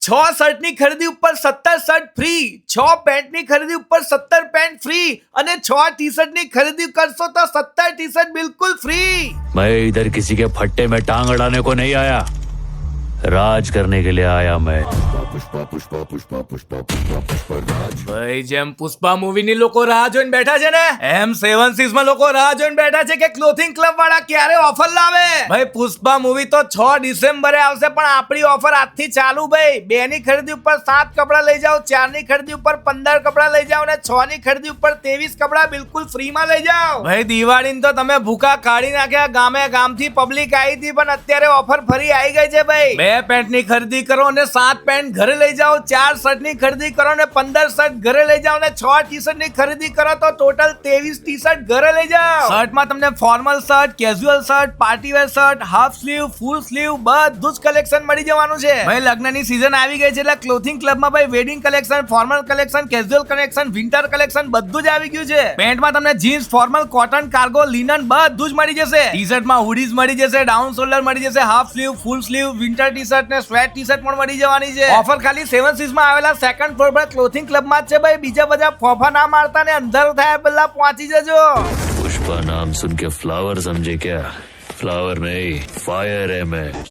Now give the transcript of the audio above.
6 શર્ટની ખરીદી ઉપર 17 shirt free, 6 પેન્ટની ખરીદી ઉપર 17 પેન્ટ ફ્રી અને 6 ટી શર્ટની ખરીદી કરશો તો 17 ટી શર્ટ બિલકુલ ફ્રી। मैं इधर किसी के फट्टे में टांग अड़ाने को नहीं आया, राज करने के लिए आया मैं। ભાઈ જેમ પુષ્પા મૂવીની લોકો રાહ જોઈને બેઠા છે ને, એમ 7 Seas માં લોકો રાહ જોઈને બેઠા છે કે ક્લોથિંગ ક્લબ વાળા ક્યારે ઓફર લાવે। ભાઈ પુષ્પા મૂવી તો 6 ડિસેમ્બરે આવશે, પણ આપણી ઓફર આજથી ચાલુ। ભાઈ 2 ની ખરીદી ઉપર 7 કપડા લઈ જાઓ, 4 ની ખરીદી ઉપર 15 કપડા લઈ જાઓ અને 6 ની ખરીદી ઉપર 23 કપડા બિલકુલ ફ્રી માં લઈ જાઓ। ભાઈ દિવાળીને તો તમે ભૂખા કાઢી નાખ્યા, ગામે ગામથી પબ્લિક આવી હતી, પણ અત્યારે ઓફર ફરી આવી ગઈ છે। ભાઈ 2 પેન્ટની ખરીદી કરો અને 7 પેન્ટ ઘરે લઈ જાઓ, 4 શર્ટની ખરીદી કરો અને 15 શર્ટ ઘરે લઈ જાઓ અને 6 ટી શર્ટની ખરીદી કરો તો ટોટલ 23 ટી શર્ટ ઘરે લઈ જાઓ। શર્ટમાં તમને formal shirt, casual shirt, party wear shirt, half sleeve, full sleeve બધું જ કલેક્શન મળી જવાનું છે। ભાઈ લગ્નની સીઝન આવી ગઈ છે એટલે ક્લોથિંગ ક્લબમાં ભાઈ wedding collection, formal collection, casual collection, winter collection બધું જ આવી ગયું છે। પેન્ટમાં તમને jeans, formal, cotton, cargo, linen બધું જ મળી જશે। ટી શર્ટમાં હુડીઝ મળી જશે, ડાઉન શોલ્ડર મળી જશે, half sleeve, full sleeve, winter T shirt ને સ્વેટ ટી શર્ટ પણ મળી જવાની છે। ઓફર ખાલી 7 Seas માં આવેલા સેકન્ડ ફ્લોર પર ક્લોથિંગ ક્લબમાં જ છે। ભાઈ બીજા બધા ફોફા ના મારતા ને અંધારું થાય પહેલા પહોંચી જજો। पुष्पा नाम सुन के फ्लावर समझे क्या? फ्लावर नहीं, फायर है मैं।